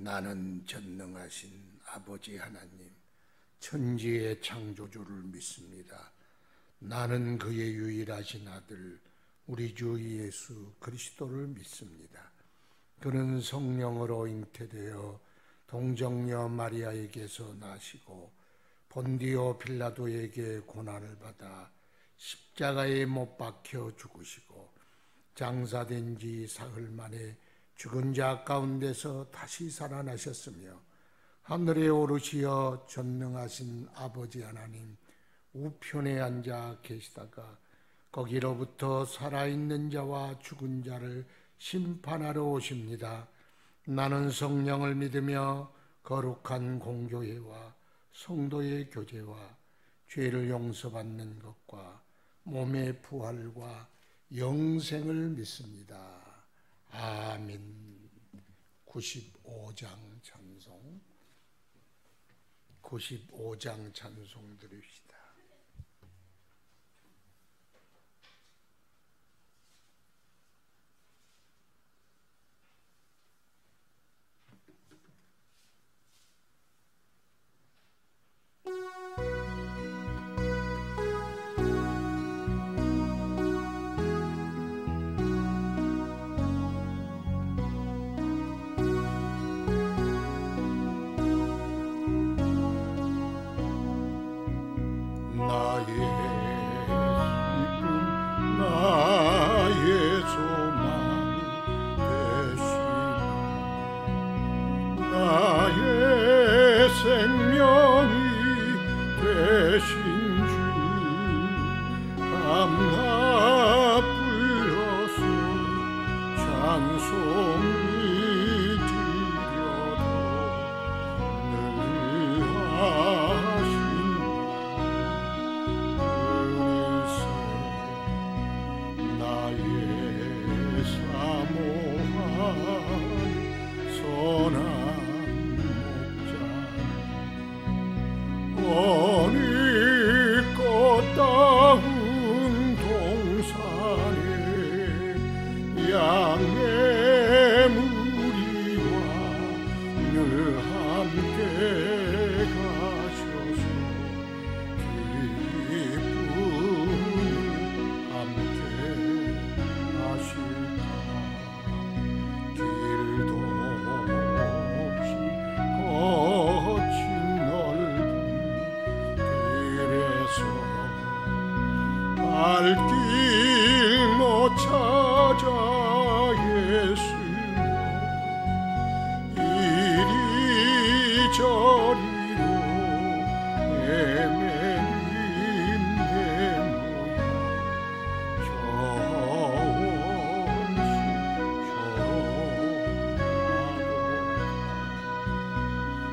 나는 전능하신 아버지 하나님, 천지의 창조주를 믿습니다. 나는 그의 유일하신 아들 우리 주 예수 그리스도를 믿습니다. 그는 성령으로 잉태되어 동정녀 마리아에게서 나시고 본디오 빌라도에게 고난을 받아 십자가에 못 박혀 죽으시고 장사된 지 사흘 만에 죽은 자 가운데서 다시 살아나셨으며 하늘에 오르시어 전능하신 아버지 하나님 우편에 앉아 계시다가 거기로부터 살아있는 자와 죽은 자를 심판하러 오십니다. 나는 성령을 믿으며 거룩한 공교회와 성도의 교제와 죄를 용서받는 것과 몸의 부활과 영생을 믿습니다. 아멘. 95장 찬송, 95장 찬송 드립시다. 길 못 찾아 예수 이리저리로 헤매는 내 모양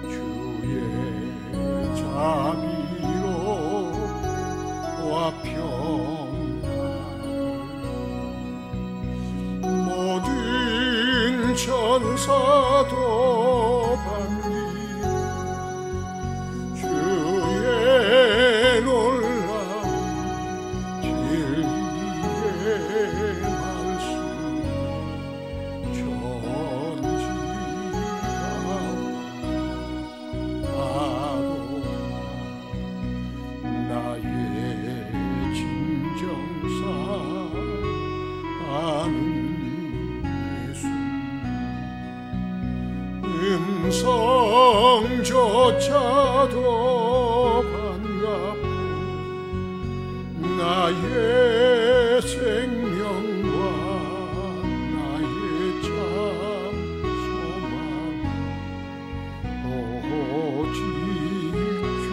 주의 자비로 와 모든 천사도 반기고 주의 놀라운 진리의 말씀 전지가 나의 진정사 아는 음성조차도 반갑고 나의 생명과 나의 참 소망 오직 주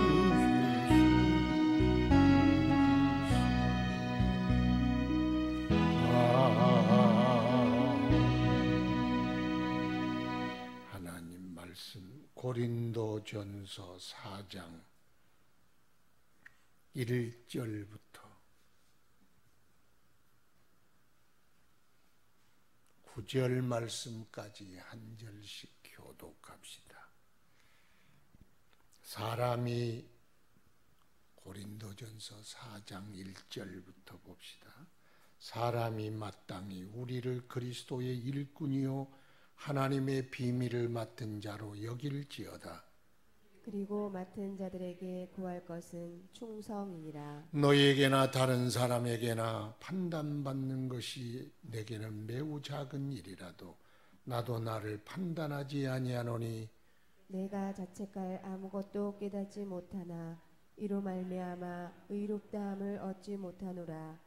고린도전서 4장 1절부터 9절 말씀까지 한 절씩 교독합시다. 사람이 고린도전서 4장 1절부터 봅시다. 사람이 마땅히 우리를 그리스도의 일꾼이요 하나님의 비밀을 맡은 자로 여길지어다. 그리고 맡은 자들에게 구할 것은 충성이니라. 너희에게나 다른 사람에게나 판단받는 것이 내게는 매우 작은 일이라도 나도 나를 판단하지 아니하노니 내가 자책할 아무것도 깨닫지 못하나 이로 말미암아 의롭다함을 얻지 못하노라.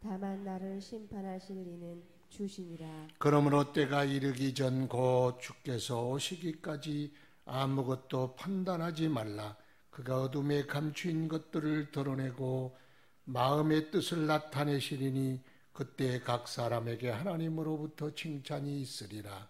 다만 나를 심판하실 이는 주시니라. 그러므로 때가 이르기 전 곧 주께서 오시기까지 아무것도 판단하지 말라. 그가 어둠에 감추인 것들을 드러내고 마음의 뜻을 나타내시리니 그때 각 사람에게 하나님으로부터 칭찬이 있으리라.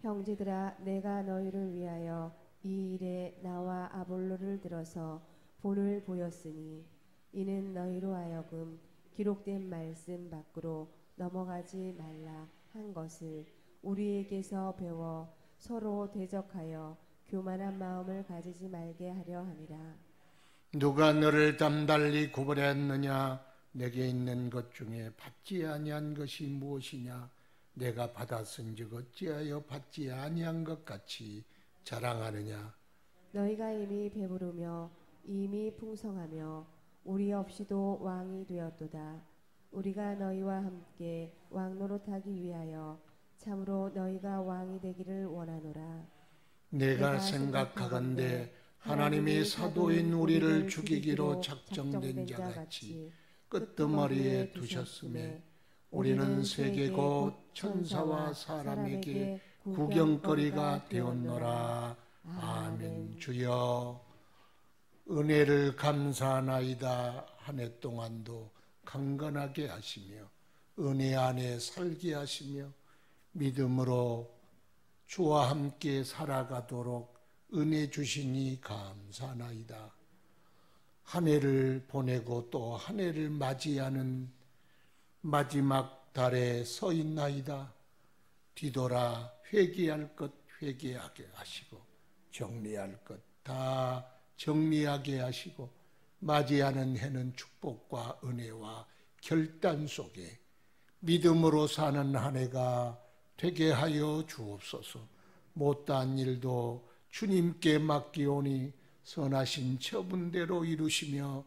형제들아, 내가 너희를 위하여 이 일에 나와 아볼로를 들어서 본을 보였으니 이는 너희로 하여금 기록된 말씀 밖으로 넘어가지 말라 한 것을 우리에게서 배워 서로 대적하여 교만한 마음을 가지지 말게 하려 함이라. 누가 너를 담달리 구별했느냐? 내게 있는 것 중에 받지 아니한 것이 무엇이냐? 내가 받았은즉 어찌하여 받지 아니한 것 같이 자랑하느냐? 너희가 이미 배부르며 이미 풍성하며 우리 없이도 왕이 되었도다. 우리가 너희와 함께 왕 노릇하기 위하여 참으로 너희가 왕이 되기를 원하노라. 내가 생각하건대 하나님이 사도인 우리를 죽이기로 작정된 자 같이 끄트머리에 두셨음에 우리는 세계 곧 천사와 사람에게 구경거리가 되었노라. 아멘. 주여, 은혜를 감사하나이다. 한 해 동안도 강건하게 하시며 은혜 안에 살게 하시며 믿음으로 주와 함께 살아가도록 은혜 주시니 감사하나이다. 한 해를 보내고 또 한 해를 맞이하는 마지막 달에 서 있나이다. 뒤돌아 회개할 것 회개하게 하시고 정리할 것 다 정리하게 하시고 맞이하는 해는 축복과 은혜와 결단 속에 믿음으로 사는 한 해가 되게 하여 주옵소서. 못다한 일도 주님께 맡기오니 선하신 처분대로 이루시며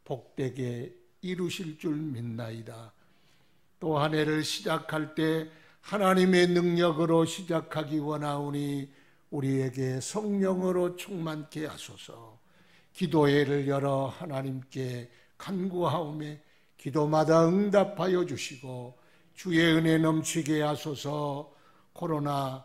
복되게 이루실 줄 믿나이다. 또 한 해를 시작할 때 하나님의 능력으로 시작하기 원하오니 우리에게 성령으로 충만케 하소서. 기도회를 열어 하나님께 간구하오매 기도마다 응답하여 주시고 주의 은혜 넘치게 하소서. 코로나로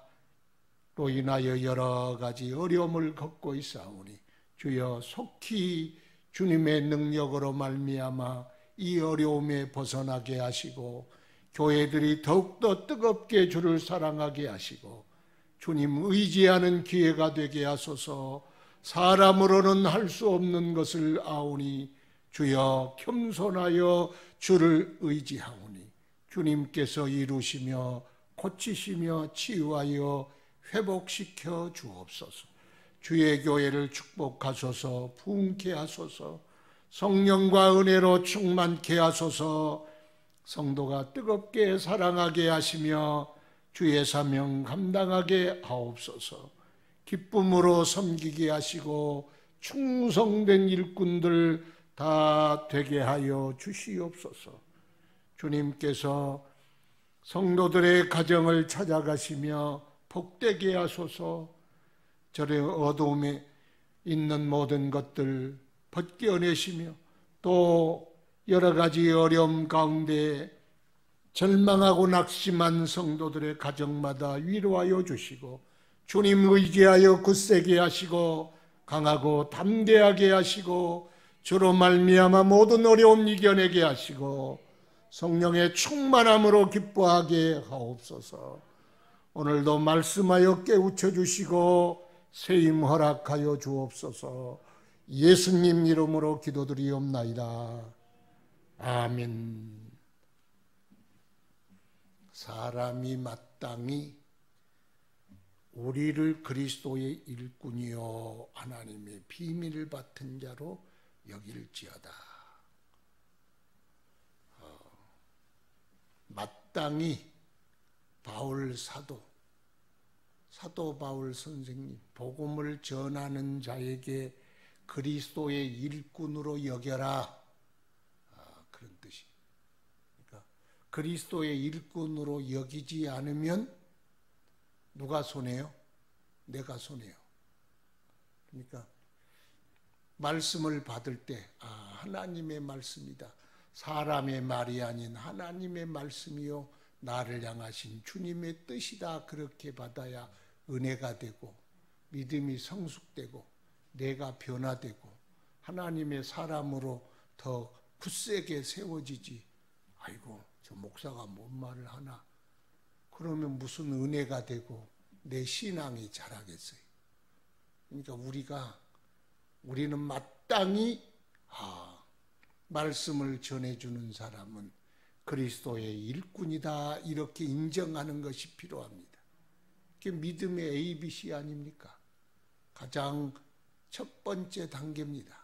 인하여 여러 가지 어려움을 겪고 있사오니 주여 속히 주님의 능력으로 말미암아 이 어려움에 벗어나게 하시고 교회들이 더욱더 뜨겁게 주를 사랑하게 하시고 주님 의지하는 기회가 되게 하소서. 사람으로는 할 수 없는 것을 아오니 주여 겸손하여 주를 의지하오니 주님께서 이루시며 고치시며 치유하여 회복시켜 주옵소서. 주의 교회를 축복하소서. 부흥케 하소서. 성령과 은혜로 충만케 하소서. 성도가 뜨겁게 사랑하게 하시며 주의 사명 감당하게 하옵소서. 기쁨으로 섬기게 하시고 충성된 일꾼들 다 되게 하여 주시옵소서. 주님께서 성도들의 가정을 찾아가시며 복되게 하소서. 저의 어두움에 있는 모든 것들 벗겨내시며 또 여러 가지 어려움 가운데 절망하고 낙심한 성도들의 가정마다 위로하여 주시고 주님 의지하여 굳세게 하시고 강하고 담대하게 하시고 주로 말미암아 모든 어려움 이겨내게 하시고 성령의 충만함으로 기뻐하게 하옵소서. 오늘도 말씀하여 깨우쳐 주시고 세임 허락하여 주옵소서. 예수님 이름으로 기도드리옵나이다. 아멘. 사람이 마땅히 우리를 그리스도의 일꾼이요 하나님의 비밀을 받은 자로 여길지어다. 마땅히 바울 사도 사도 바울 선생님, 복음을 전하는 자에게 그리스도의 일꾼으로 여겨라. 그런 뜻이. 그러니까 그리스도의 일꾼으로 여기지 않으면 누가 손해요? 내가 손해요. 그러니까 말씀을 받을 때 하나님의 말씀이다. 사람의 말이 아닌 하나님의 말씀이요 나를 향하신 주님의 뜻이다. 그렇게 받아야 은혜가 되고 믿음이 성숙되고 내가 변화되고 하나님의 사람으로 더 굳세게 세워지지. 아이고 저 목사가 뭔 말을 하나. 그러면 무슨 은혜가 되고 내 신앙이 자라겠어요. 그러니까 우리는 마땅히 말씀을 전해주는 사람은 그리스도의 일꾼이다. 이렇게 인정하는 것이 필요합니다. 그게 믿음의 ABC 아닙니까? 가장 첫 번째 단계입니다.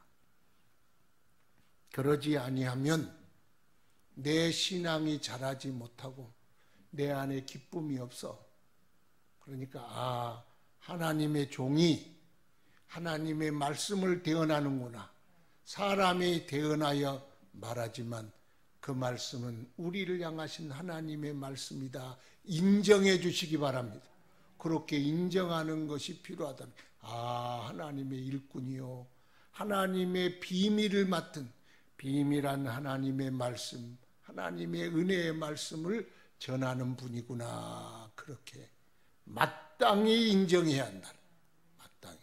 그러지 아니하면 내 신앙이 자라지 못하고 내 안에 기쁨이 없어. 그러니까 하나님의 종이 하나님의 말씀을 대언하는구나. 사람이 대언하여 말하지만 그 말씀은 우리를 향하신 하나님의 말씀이다. 인정해 주시기 바랍니다. 그렇게 인정하는 것이 필요하다. 하나님의 일꾼이요. 하나님의 비밀을 맡은 비밀한 하나님의 말씀, 하나님의 은혜의 말씀을 전하는 분이구나. 그렇게 마땅히 인정해야 한다. 마땅히.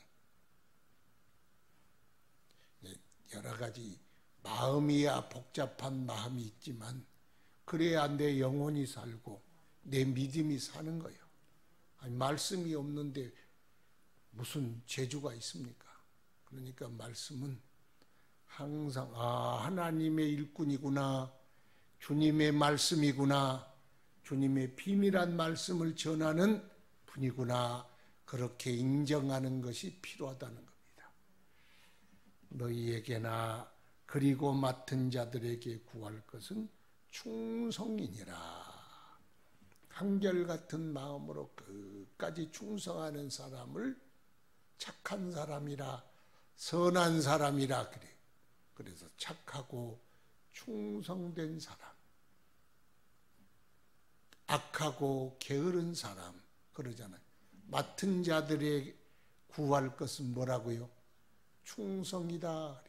여러 가지 마음이야 복잡한 마음이 있지만 그래야 내 영혼이 살고 내 믿음이 사는 거예요. 말씀이 없는데 무슨 재주가 있습니까? 그러니까 말씀은 항상 하나님의 일꾼이구나. 주님의 말씀이구나. 주님의 비밀한 말씀을 전하는 분이구나. 그렇게 인정하는 것이 필요하다는 겁니다. 너희에게나 그리고 맡은 자들에게 구할 것은 충성이니라. 한결같은 마음으로 끝까지 충성하는 사람을 착한 사람이라, 선한 사람이라 그래. 그래서 착하고 충성된 사람, 악하고 게으른 사람 그러잖아요. 맡은 자들에게 구할 것은 뭐라고요? 충성이다.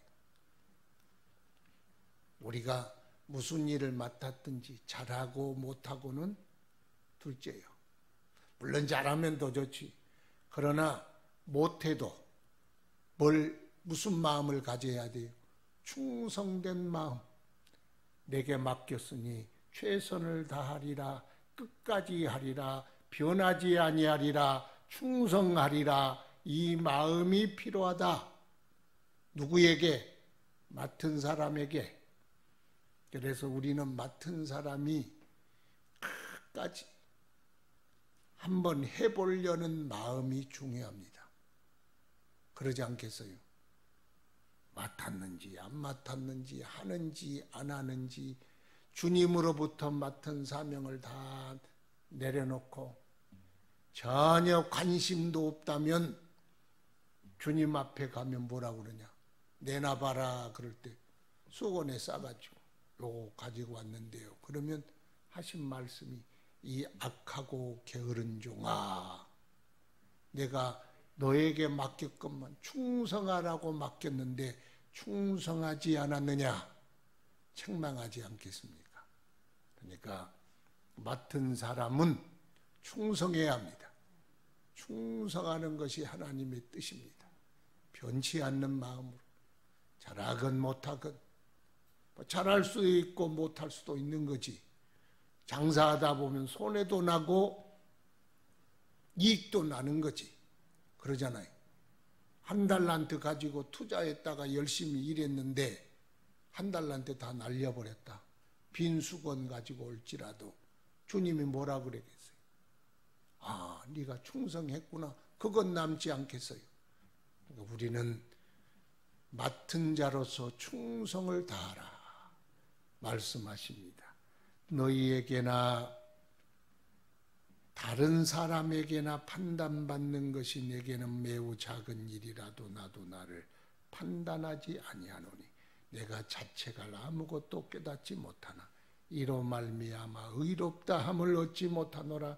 우리가 무슨 일을 맡았든지 잘하고 못하고는 둘째예요. 물론 잘하면 더 좋지. 그러나 못해도 무슨 마음을 가져야 돼요? 충성된 마음. 내게 맡겼으니 최선을 다하리라. 끝까지 하리라. 변하지 아니하리라. 충성하리라. 이 마음이 필요하다. 누구에게? 맡은 사람에게. 그래서 우리는 맡은 사람이 끝까지 한번 해보려는 마음이 중요합니다. 그러지 않겠어요? 맡았는지 안 맡았는지 하는지 안 하는지 주님으로부터 맡은 사명을 다 내려놓고 전혀 관심도 없다면 주님 앞에 가면 뭐라고 그러냐? 내놔봐라. 그럴 때 수건에 싸가지고 요거 가지고 왔는데요. 그러면 하신 말씀이 이 악하고 게으른 종아, 내가 너에게 맡겼건만 충성하라고 맡겼는데 충성하지 않았느냐? 책망하지 않겠습니까? 그러니까 맡은 사람은 충성해야 합니다. 충성하는 것이 하나님의 뜻입니다. 변치 않는 마음으로 잘하건 못하건 잘할 수도 있고 못할 수도 있는 거지. 장사하다 보면 손해도 나고 이익도 나는 거지. 그러잖아요. 한 달란트 가지고 투자했다가 열심히 일했는데 한 달란트 다 날려버렸다. 빈 수건 가지고 올지라도 주님이 뭐라 그러겠어요? 네가 충성했구나. 그건 남지 않겠어요. 그러니까 우리는 맡은 자로서 충성을 다하라 말씀하십니다. 너희에게나 다른 사람에게나 판단받는 것이 내게는 매우 작은 일이라도 나도 나를 판단하지 아니하노니 내가 자체가 아무것도 깨닫지 못하나 이로 말미암아 의롭다 함을 얻지 못하노라.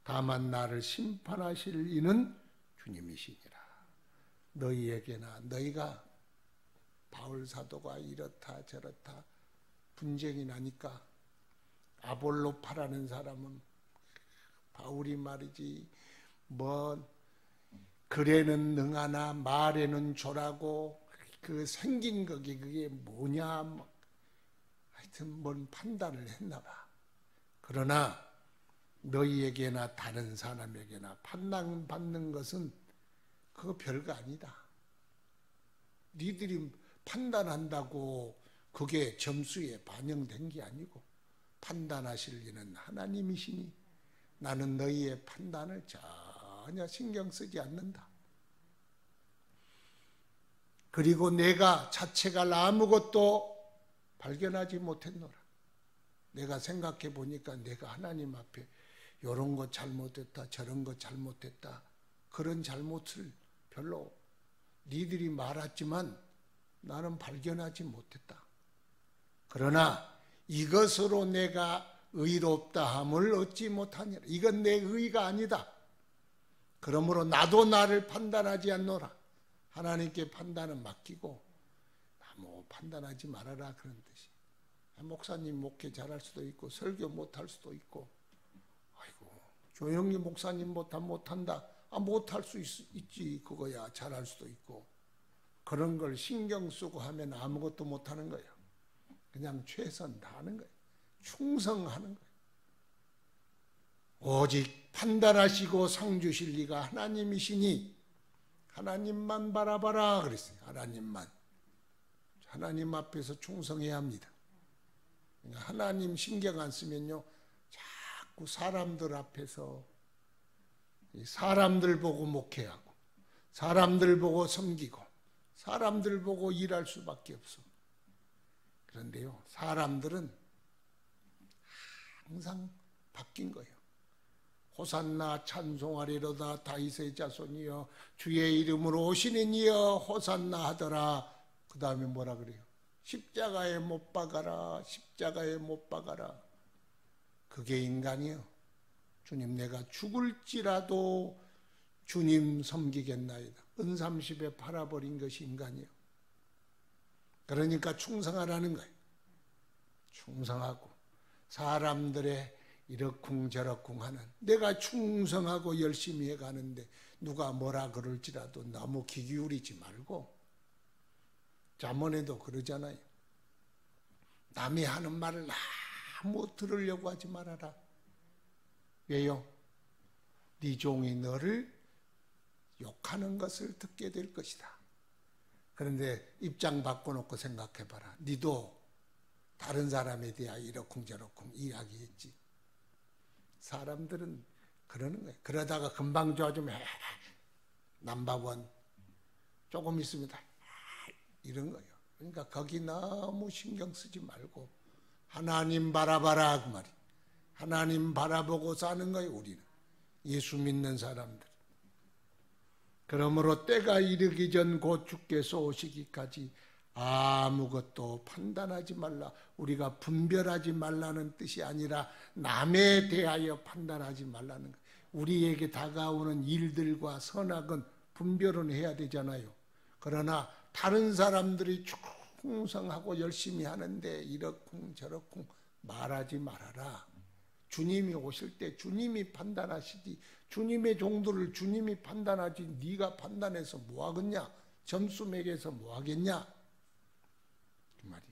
다만 나를 심판하실 이는 주님이시니라. 너희에게나 너희가 바울 사도가 이렇다 저렇다 분쟁이 나니까 아볼로파라는 사람은 바울이 말이지 뭐 글에는 능하나 말에는 조라고 그 생긴 거기 그게 뭐냐 뭐 하여튼 뭔 판단을 했나 봐. 그러나 너희에게나 다른 사람에게나 판단받는 것은 그거 별거 아니다. 니들이 판단한다고 그게 점수에 반영된 게 아니고 판단하실 이는 하나님이시니 나는 너희의 판단을 전혀 신경 쓰지 않는다. 그리고 내가 자체가 아무것도 발견하지 못했노라. 내가 생각해 보니까 내가 하나님 앞에 이런 거 잘못했다 저런 거 잘못했다 그런 잘못을 별로 니들이 말했지만 나는 발견하지 못했다. 그러나 이것으로 내가 의롭다함을 얻지 못하니라. 이건 내 의가 아니다. 그러므로 나도 나를 판단하지 않노라. 하나님께 판단은 맡기고 뭐 판단하지 말아라 그런 뜻이. 목사님 목회 잘할 수도 있고 설교 못할 수도 있고 아이고 조영리 목사님 못한다. 못할 수 있지 그거야. 잘할 수도 있고 그런 걸 신경 쓰고 하면 아무것도 못하는 거예요. 그냥 최선 다하는 거예요. 충성하는 거예요. 오직 판단하시고 상 주실 리가 하나님이시니 하나님만 바라봐라 그랬어요. 하나님만. 하나님 앞에서 충성해야 합니다. 그러니까 하나님 신경 안 쓰면요 자꾸 사람들 앞에서 사람들 보고 목회하고 사람들 보고 섬기고 사람들 보고 일할 수밖에 없어. 그런데요 사람들은 항상 바뀐 거예요. 호산나 찬송하리로다 다윗의 자손이여 주의 이름으로 오시는 이여 호산나 하더라. 그 다음에 뭐라 그래요? 십자가에 못 박아라. 십자가에 못 박아라. 그게 인간이요. 주님 내가 죽을지라도 주님 섬기겠나이다. 은삼십에 팔아버린 것이 인간이요. 그러니까 충성하라는 거예요. 충성하고 사람들의 이러쿵저러쿵 하는 내가 충성하고 열심히 해가는데 누가 뭐라 그럴지라도 너무 귀 기울이지 말고 잠언에도 그러잖아요. 남이 하는 말을 너무 들으려고 하지 말아라. 왜요? 네 종이 너를 욕하는 것을 듣게 될 것이다. 그런데 입장 바꿔놓고 생각해봐라. 네도 다른 사람에 대하여 이러쿵저러쿵 이야기했지. 사람들은 그러는 거예요. 그러다가 금방 좋아지면 넘버원 조금 있으면 다 이런 거예요. 그러니까 거기 너무 신경 쓰지 말고 하나님 바라봐라 그 말이. 하나님 바라보고 사는 거예요. 우리는 예수 믿는 사람들. 그러므로 때가 이르기 전 곧 주께서 오시기까지 아무것도 판단하지 말라. 우리가 분별하지 말라는 뜻이 아니라 남에 대하여 판단하지 말라는 거예요. 우리에게 다가오는 일들과 선악은 분별은 해야 되잖아요. 그러나 다른 사람들이 충성하고 열심히 하는데 이러쿵 저러쿵 말하지 말아라. 주님이 오실 때 주님이 판단하시지. 주님의 종들을 주님이 판단하지 네가 판단해서 뭐 하겠냐? 점수 매겨서 뭐 하겠냐? 그 말이.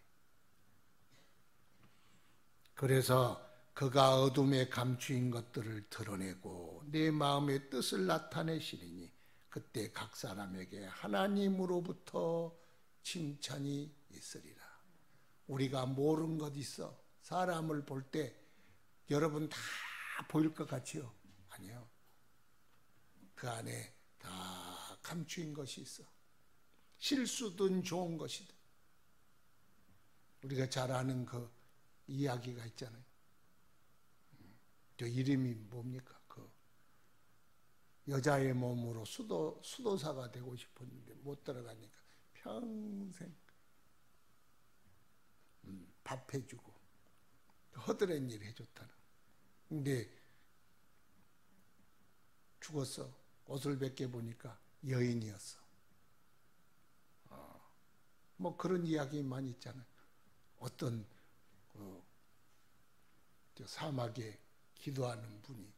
그래서 그가 어둠에 감추인 것들을 드러내고 내 마음의 뜻을 나타내시리니 그때 각 사람에게 하나님으로부터 칭찬이 있으리라. 우리가 모르는 것 있어. 사람을 볼 때 여러분 다 보일 것 같지요? 아니요. 그 안에 다 감추인 것이 있어. 실수든 좋은 것이든. 우리가 잘 아는 그 이야기가 있잖아요. 저 이름이 뭡니까? 여자의 몸으로 수도사가 되고 싶었는데 못 들어가니까 평생 밥 해주고 허드렛 일 해줬다는. 근데 죽었어. 옷을 벗겨보니까 여인이었어. 뭐 그런 이야기 많이 있잖아요. 어떤 사막에 기도하는 분이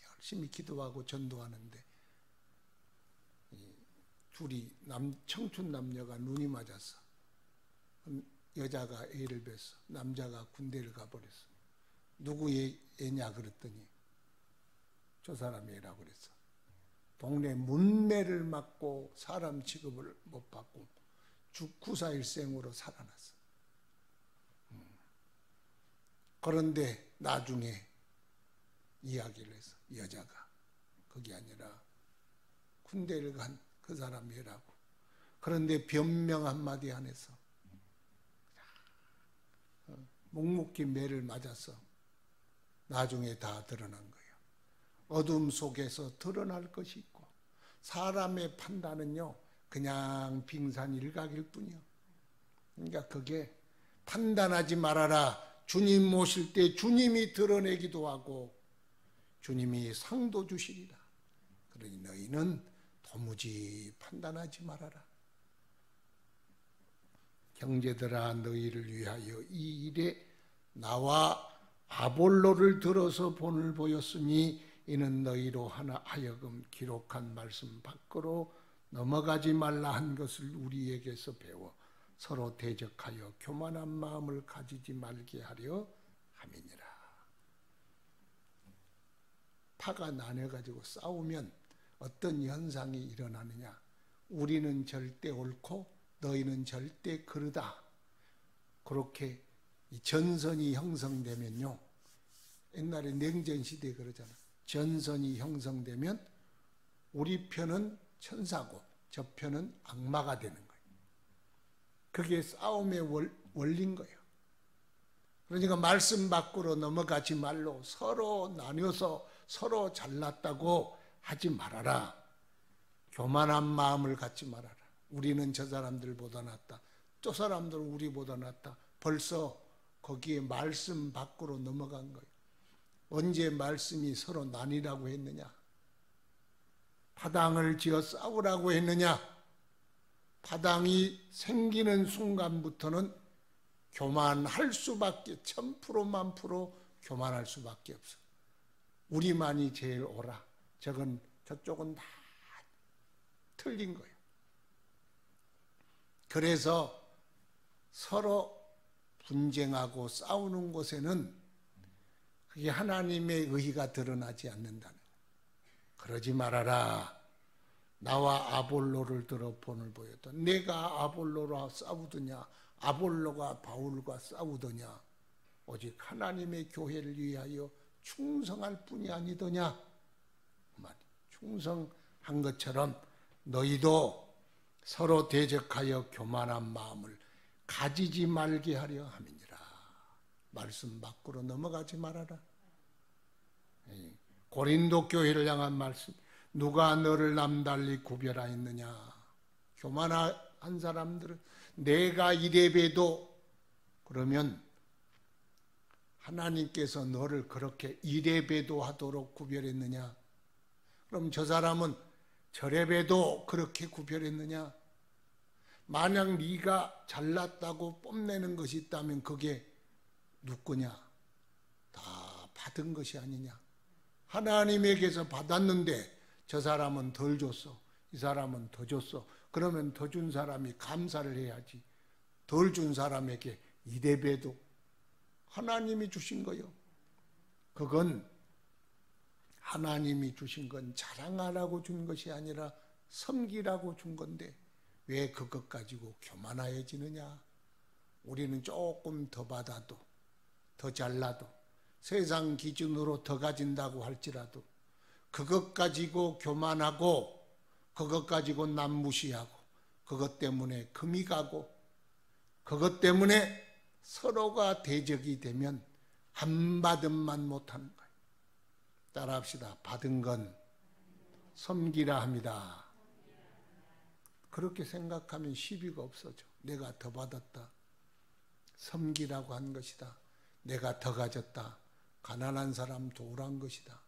열심히 기도하고 전도하는데 둘이 청춘 남녀가 눈이 맞았어. 여자가 애를 뱄어. 남자가 군대를 가버렸어. 누구 애냐 그랬더니 저 사람 애라고 그랬어. 동네 문매를 맞고 사람 취급을 못 받고 구사일생으로 살아났어. 그런데 나중에 이야기를 해서 여자가 그게 아니라 군대를 간 그 사람 애라고. 그런데 변명 한마디 안 해서 묵묵히 매를 맞았어. 나중에 다 드러난 거예요. 어둠 속에서 드러날 것이 있고 사람의 판단은요 그냥 빙산 일각일 뿐이요. 그러니까 그게 판단하지 말아라. 주님 모실 때 주님이 드러내기도 하고 주님이 상도 주시리라. 그러니 너희는 도무지 판단하지 말아라. 형제들아 너희를 위하여 이 일에 나와 아볼로를 들어서 본을 보였으니 이는 너희로 하여금 기록한 말씀 밖으로 넘어가지 말라 한 것을 우리에게서 배워 서로 대적하여 교만한 마음을 가지지 말게 하려 함이니라. 파가 나뉘어가지고 싸우면 어떤 현상이 일어나느냐. 우리는 절대 옳고 너희는 절대 그르다. 그렇게 이 전선이 형성되면요. 옛날에 냉전시대에 그러잖아. 전선이 형성되면 우리 편은 천사고 저 편은 악마가 되는 거예요. 그게 싸움의 원리인 거예요. 그러니까 말씀 밖으로 넘어가지 말로 서로 나뉘어서 서로 잘났다고 하지 말아라. 교만한 마음을 갖지 말아라. 우리는 저 사람들보다 낫다. 저 사람들은 우리보다 낫다. 벌써 거기에 말씀 밖으로 넘어간 거예요. 언제 말씀이 서로 나뉘라고 했느냐? 파당을 지어 싸우라고 했느냐? 파당이 생기는 순간부터는 교만할 수밖에 1000% 1000% 교만할 수밖에 없어. 우리만이 제일 옳아. 저쪽은 다 틀린 거예요. 그래서 서로 분쟁하고 싸우는 곳에는 그게 하나님의 의의가 드러나지 않는다는 거예요. 그러지 말아라. 나와 아볼로를 들어 본을 보였다. 내가 아볼로와 싸우더냐 아볼로가 바울과 싸우더냐. 오직 하나님의 교회를 위하여 충성할 뿐이 아니더냐. 충성한 것처럼 너희도 서로 대적하여 교만한 마음을 가지지 말게 하려 함이니라. 말씀 밖으로 넘어가지 말아라. 고린도 교회를 향한 말씀. 누가 너를 남달리 구별하였느냐. 교만한 사람들은 내가 이래봬도 그러면 하나님께서 너를 그렇게 이래봬도 하도록 구별했느냐. 그럼 저 사람은 저래봬도 그렇게 구별했느냐. 만약 네가 잘났다고 뽐내는 것이 있다면 그게 누구냐. 다 받은 것이 아니냐. 하나님에게서 받았는데 저 사람은 덜 줬어. 이 사람은 더 줬어. 그러면 더 준 사람이 감사를 해야지. 덜 준 사람에게 이래봬도 하나님이 주신 거요. 그건 하나님이 주신 건 자랑하라고 준 것이 아니라 섬기라고 준 건데 왜 그것 가지고 교만해지느냐. 우리는 조금 더 받아도 더 잘나도 세상 기준으로 더 가진다고 할지라도 그것 가지고 교만하고 그것 가지고 남 무시하고 그것 때문에 금이 가고 그것 때문에 서로가 대적이 되면 안 받음만 못하는 거예요. 따라합시다. 받은 건 섬기라 합니다. 그렇게 생각하면 시비가 없어져. 내가 더 받았다. 섬기라고 한 것이다. 내가 더 가졌다. 가난한 사람 도우란 것이다.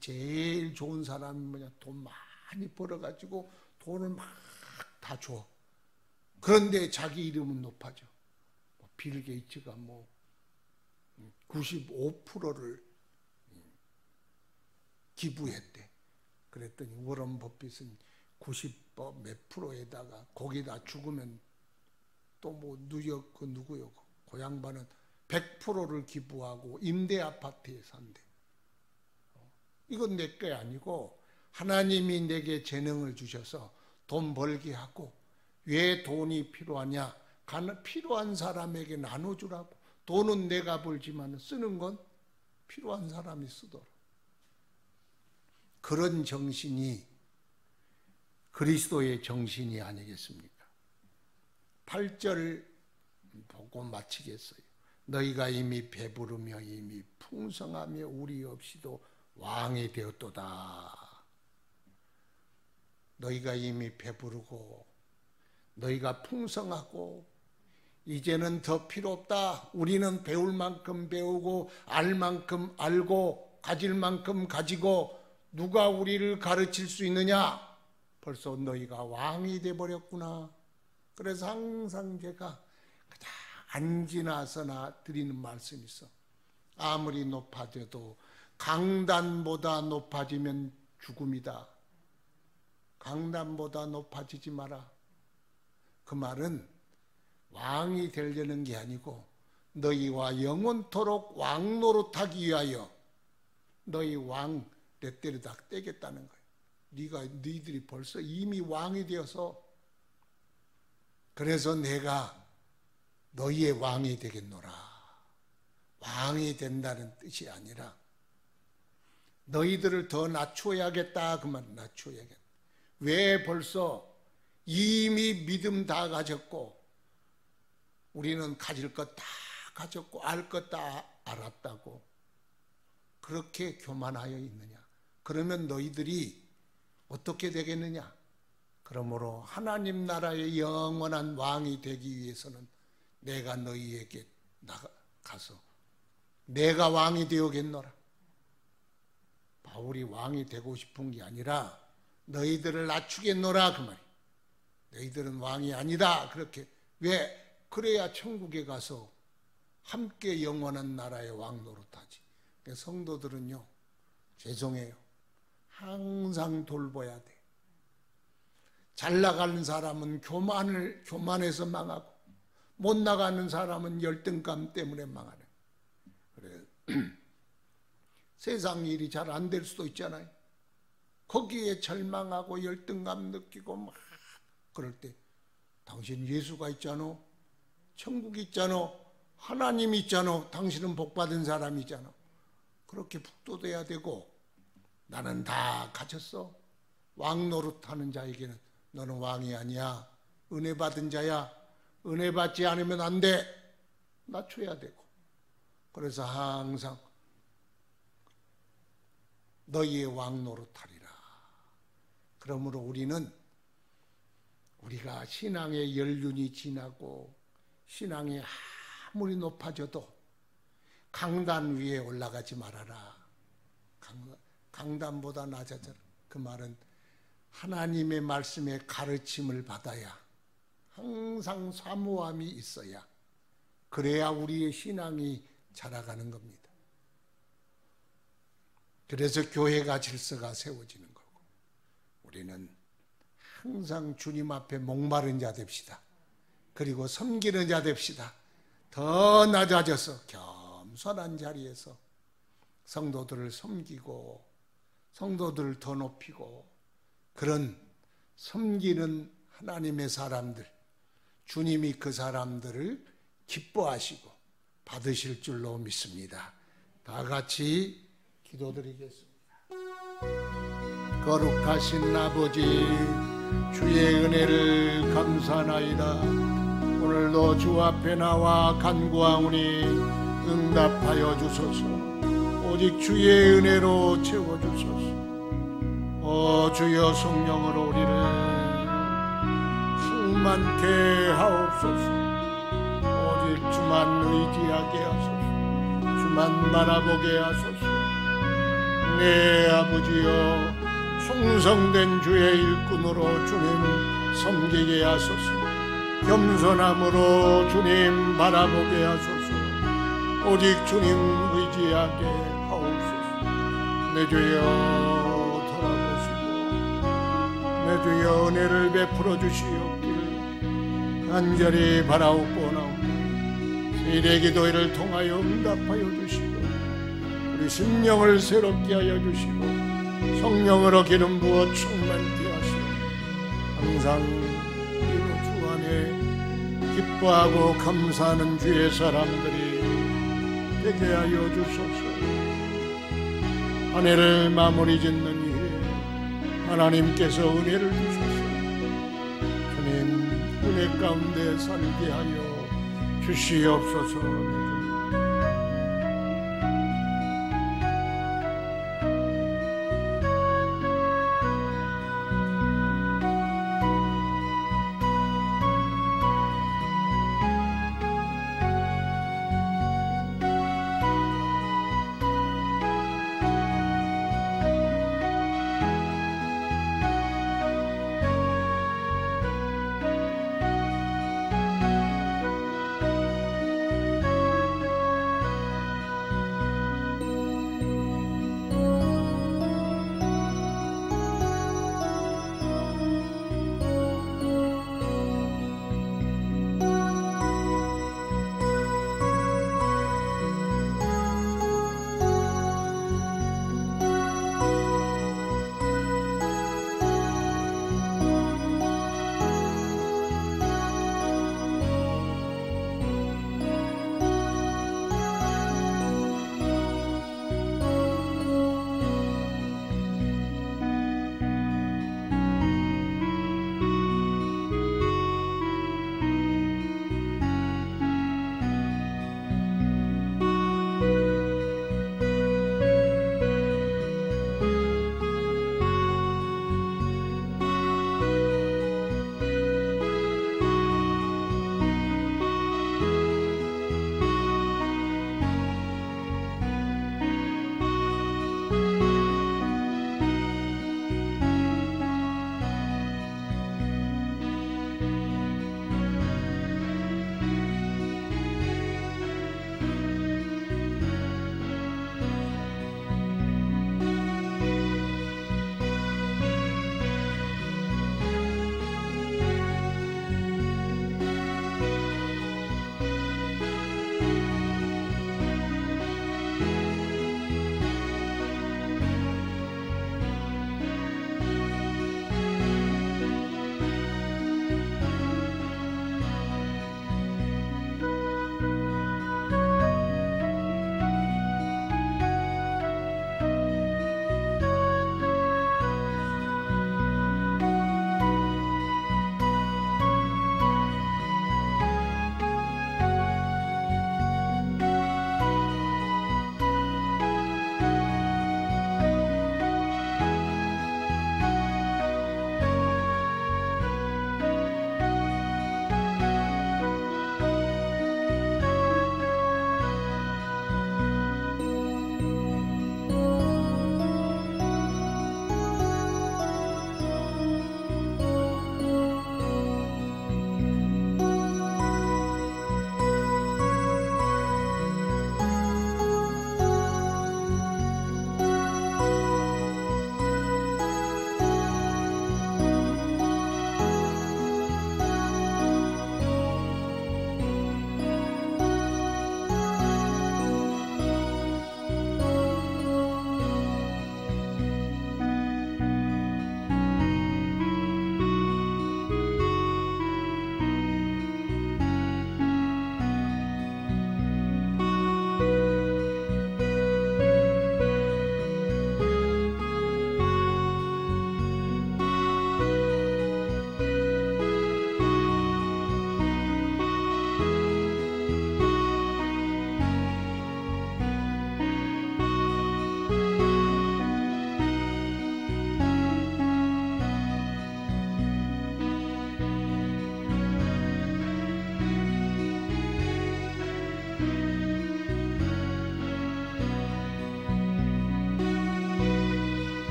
제일 좋은 사람이 뭐냐? 돈 많이 벌어가지고 돈을 막 다 줘. 그런데 자기 이름은 높아져. 빌 게이츠가 95%를 기부했대. 그랬더니 워런 버핏은 90몇 프로에다가 거기다 죽으면 또 뉴욕 그 누구요? 그 양반은 100%를 기부하고 임대 아파트에 산대. 이건 내 게 아니고 하나님이 내게 재능을 주셔서 돈 벌게 하고 왜 돈이 필요하냐? 필요한 사람에게 나눠주라고. 돈은 내가 벌지만 쓰는 건 필요한 사람이 쓰도록. 그런 정신이 그리스도의 정신이 아니겠습니까? 8절 보고 마치겠어요. 너희가 이미 배부르며 이미 풍성하며 우리 없이도 왕이 되었도다. 너희가 이미 배부르고 너희가 풍성하고 이제는 더 필요 없다. 우리는 배울 만큼 배우고 알 만큼 알고 가질 만큼 가지고 누가 우리를 가르칠 수 있느냐? 벌써 너희가 왕이 되어버렸구나. 그래서 항상 제가 그냥 안지나서나 드리는 말씀이 있어. 아무리 높아져도 강단보다 높아지면 죽음이다. 강단보다 높아지지 마라. 그 말은 왕이 되려는 게 아니고 너희와 영원토록 왕 노릇하기 위하여 너희 왕 때려다 떼겠다는 거예요. 너희들이 벌써 이미 왕이 되어서 그래서 내가 너희의 왕이 되겠노라. 왕이 된다는 뜻이 아니라 너희들을 더 낮춰야겠다 그 말. 낮춰야겠다. 왜 벌써 이미 믿음 다 가졌고 우리는 가질 것 다 가졌고 알 것 다 알았다고 그렇게 교만하여 있느냐? 그러면 너희들이 어떻게 되겠느냐? 그러므로 하나님 나라의 영원한 왕이 되기 위해서는 내가 너희에게 나가서 내가 왕이 되어겠노라. 바울이 왕이 되고 싶은 게 아니라 너희들을 낮추겠노라 그 말이에요. 너희들은 왕이 아니다. 그렇게 왜? 그래야 천국에 가서 함께 영원한 나라의 왕 노릇하지. 성도들은요, 죄송해요. 항상 돌봐야 돼. 잘 나가는 사람은 교만해서 망하고 못 나가는 사람은 열등감 때문에 망하네. 그래. 세상 일이 잘 안 될 수도 있잖아요. 거기에 절망하고 열등감 느끼고 막 그럴 때 당신 예수가 있잖아. 천국이 있잖아. 하나님이 있잖아. 당신은 복받은 사람이잖아. 그렇게 북돋아야 되고 나는 다 가졌어. 왕 노릇하는 자에게는 너는 왕이 아니야. 은혜 받은 자야. 은혜 받지 않으면 안 돼. 낮춰야 되고. 그래서 항상 너희의 왕 노릇하리라. 그러므로 우리가 신앙의 연륜이 지나고 신앙이 아무리 높아져도 강단 위에 올라가지 말아라. 강단보다 낮아져라. 그 말은 하나님의 말씀의 가르침을 받아야 항상 사모함이 있어야 그래야 우리의 신앙이 자라가는 겁니다. 그래서 교회가 질서가 세워지는 거고 우리는 항상 주님 앞에 목마른 자 됩시다. 그리고 섬기는 자 됩시다. 더 낮아져서 겸손한 자리에서 성도들을 섬기고 성도들을 더 높이고 그런 섬기는 하나님의 사람들, 주님이 그 사람들을 기뻐하시고 받으실 줄로 믿습니다. 다 같이 기도드리겠습니다. 거룩하신 아버지, 주의 은혜를 감사하나이다. 오늘도 주 앞에 나와 간구하오니 응답하여 주소서. 오직 주의 은혜로 채워주소서. 주여 성령으로 우리를 충만케 하옵소서. 오직 주만 의지하게 하소서. 주만 바라보게 하소서. 내 아버지여, 충성된 주의 일꾼으로 주님 섬기게 하소서. 겸손함으로 주님 바라보게 하소서. 오직 주님 의지하게 하옵소서. 내 주여 돌아보시고 내 주여 은혜를 베풀어 주시옵기를 간절히 바라옵고나오다. 세례 기도회를 통하여 응답하여 주시고 우리 심령을 새롭게 하여 주시고 성령으로 기름 부어 충만케 하시고 항상 주 안에 기뻐하고 감사하는 주의 사람들이 되게 하여 주소서. 한 해를 마무리 짓는 이후에 하나님께서 은혜를 주셔서 주님 은혜 가운데 살게 하여 주시옵소서.